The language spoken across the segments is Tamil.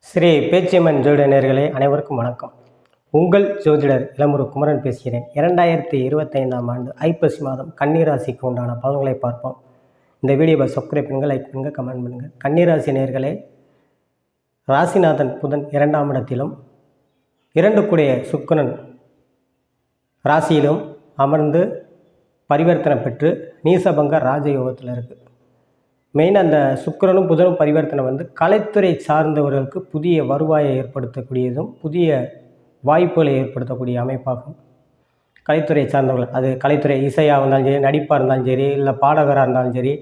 ஸ்ரீ பேச்சியம்மன் ஜோதிட நேயர்களே அனைவருக்கும் வணக்கம். உங்கள் ஜோதிடர் இளமுரு குமரன் பேசுகிறேன். 2025ஆம் ஆண்டு ஐப்பசி மாதம் கன்னிராசிக்கு உண்டான பலன்களை பார்ப்போம். இந்த வீடியோவை சப்ஸ்கிரைப் பண்ணுங்கள், லைக் பண்ணுங்கள், கமெண்ட் பண்ணுங்கள். கன்னிராசி நேயர்களே, ராசிநாதன் புதன் 2ஆம் இடத்திலும் 2 கூடிய சுக்கிரன் ராசியிலும் அமர்ந்து பரிவர்த்தனை பெற்று நீசபங்க ராஜயோகத்தில் இருக்குது. மெயின் அந்த சுக்கிரனும் புதனும் பரிவர்த்தனை கலைத்துறை சார்ந்தவர்களுக்கு புதிய வருவாயை ஏற்படுத்தக்கூடியதும் புதிய வாய்ப்புகளை ஏற்படுத்தக்கூடிய அமைப்பாகும். கலைத்துறை சார்ந்தவர்கள், அது கலைத்துறை இசையாக இருந்தாலும் சரி, நடிப்பாக இருந்தாலும் சரி, இல்லை பாடகராக இருந்தாலும் சரி,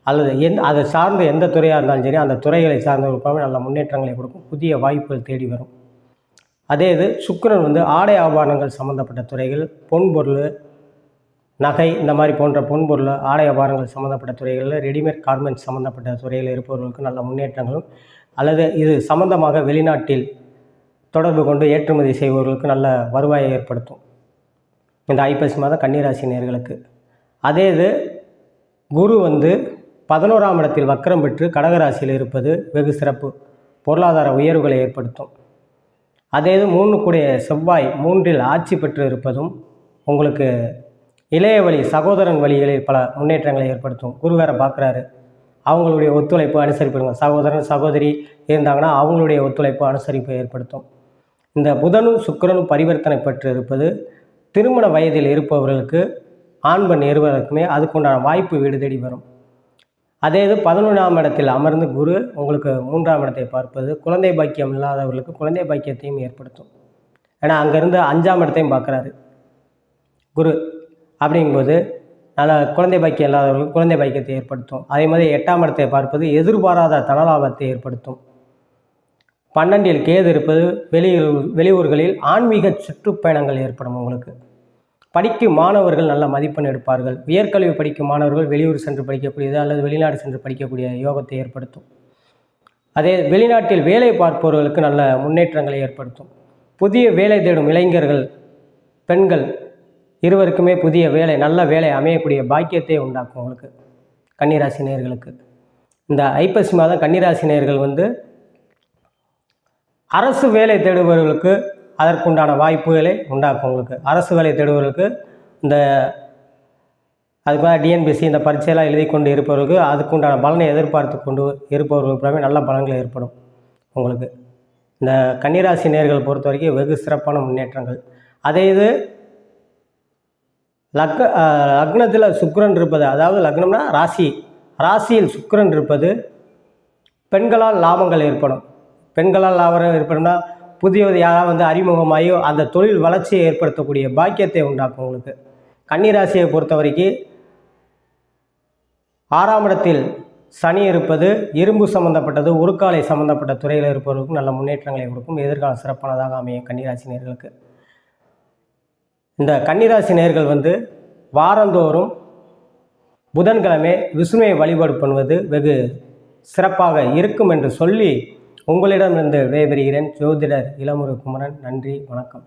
அல்லது அதை சார்ந்த எந்த துறையாக இருந்தாலும் சரி, அந்த துறைகளை சார்ந்தவர்களுக்காக நல்ல முன்னேற்றங்களை கொடுக்கும், புதிய வாய்ப்புகள் தேடி வரும். அதே இது சுக்கிரன் ஆடை ஆபரணங்கள் சம்மந்தப்பட்ட துறைகள், பொன்பொருள், நகை, இந்த மாதிரி போன்ற பொன்பொருள், ஆடை ஆபரணங்கள் சம்மந்தப்பட்ட துறைகளில், ரெடிமேட் கார்மெண்ட்ஸ் சம்மந்தப்பட்ட துறையில் இருப்பவர்களுக்கு நல்ல முன்னேற்றங்களும், அல்லது இது சம்பந்தமாக வெளிநாட்டில் தொடர்பு கொண்டு ஏற்றுமதி செய்பவர்களுக்கு நல்ல வருவாயை ஏற்படுத்தும் இந்த ஐப்பசி மாதம் கன்னிராசி நேயர்களுக்கு. அதே இது குரு 11ஆம் இடத்தில் வக்கரம் பெற்று கடகராசியில் இருப்பது வெகு சிறப்பு, பொருளாதார உயர்வுகளை ஏற்படுத்தும். அதே இது 3 கூடிய செவ்வாய் 3இல் ஆட்சி பெற்று இருப்பதும் உங்களுக்கு இளைய வழி சகோதரன் வழிகளில் பல முன்னேற்றங்களை ஏற்படுத்தும். குரு வேறு பார்க்குறாரு, அவங்களுடைய ஒத்துழைப்பு அனுசரிப்படுங்க. சகோதரன் சகோதரி இருந்தாங்கன்னா அவங்களுடைய ஒத்துழைப்பு அனுசரிப்பு ஏற்படுத்தும். இந்த புதனும் சுக்கிரனும் பரிவர்த்தனை பெற்று இருப்பது திருமண வயதில் இருப்பவர்களுக்கு, ஆண் பெண் இருவருக்குமே அதுக்குண்டான வாய்ப்பு வீடு தேடி வரும். அதே இது 11ஆம் இடத்தில் அமர்ந்து குரு உங்களுக்கு 3ஆம் இடத்தை பார்ப்பது குழந்தை பாக்கியம் இல்லாதவர்களுக்கு குழந்தை பாக்கியத்தையும் ஏற்படுத்தும். ஏன்னா அங்கேருந்து 5ஆம் இடத்தையும் பார்க்குறாரு குரு. அப்படிங்கும்போது நல்ல குழந்தை பாக்கியம் இல்லாதவர்களுக்கு குழந்தை பாக்கியத்தை ஏற்படுத்தும். அதே மாதிரி 8ஆம் இடத்தை பார்ப்பது எதிர்பாராத தனலாபத்தை ஏற்படுத்தும். 12இல் கேது இருப்பது வெளியூர்களில் ஆன்மீக சுற்றுப்பயணங்கள் ஏற்படும். உங்களுக்கு படிக்கும் மாணவர்கள் நல்ல மதிப்பெண் எடுப்பார்கள். உயர்கல்வி படிக்கும் மாணவர்கள் வெளியூர் சென்று படிக்கக்கூடியது அல்லது வெளிநாடு சென்று படிக்கக்கூடிய யோகத்தை ஏற்படுத்தும். அதே வெளிநாட்டில் வேலை பார்ப்பவர்களுக்கு நல்ல முன்னேற்றங்களை ஏற்படுத்தும். புதிய வேலை தேடும் இளைஞர்கள், பெண்கள் இருவருக்குமே புதிய வேலை, நல்ல வேலை அமையக்கூடிய பாக்கியத்தை உண்டாக்கும். உங்களுக்கு கன்னிராசி நேயர்களுக்கு இந்த ஐப்பசி மாதம் கன்னிராசி நேயர்கள் அரசு வேலை தேடுபவர்களுக்கு அதற்குண்டான வாய்ப்புகளை உண்டாக்கும். உங்களுக்கு அரசு வேலை தேடுபவர்களுக்கு இந்த அதுக்காக டிஎன்பிஎஸ்சி இந்த பரீட்சையெல்லாம் எழுதி கொண்டு இருப்பவர்களுக்கு அதுக்குண்டான பலனை எதிர்பார்த்து கொண்டு இருப்பவர்களுக்கு நல்ல பலன்கள் ஏற்படும். உங்களுக்கு இந்த கன்னிராசி நேயர்கள் பொறுத்த வரைக்கும் வெகு சிறப்பான முன்னேற்றங்கள். அதே இது லக்னத்தில் சுக்கிரன் இருப்பது, அதாவது லக்னம்னா ராசியில் சுக்கிரன் இருப்பது பெண்களால் லாபங்கள் ஏற்படும். பெண்களால் லாபம் ஏற்படும்னா புதியது யாராவது அறிமுகமாகி அந்த தொழில் வளர்ச்சியை ஏற்படுத்தக்கூடிய பாக்கியத்தை உண்டாக்கும். உங்களுக்கு கன்னிராசியை பொறுத்த வரைக்கும் 6ஆம் இடத்தில் சனி இருப்பது இரும்பு சம்மந்தப்பட்டது, உருக்காலை சம்மந்தப்பட்ட துறையில் இருப்பவர்களுக்கும் நல்ல முன்னேற்றங்களை கொடுக்கும். எதிர்காலம் சிறப்பானதாக அமையும் கன்னிராசி நேயர்களுக்கு. இந்த கன்னிராசி நேயர்கள் வாரந்தோறும் புதன்கிழமை விஷ்ணுவை வழிபாடு பண்ணுவது வெகு சிறப்பாக இருக்கும் என்று சொல்லி உங்களிடமிருந்து விடைபெறுகிறேன். ஜோதிடர் இளமுரு குமரன். நன்றி, வணக்கம்.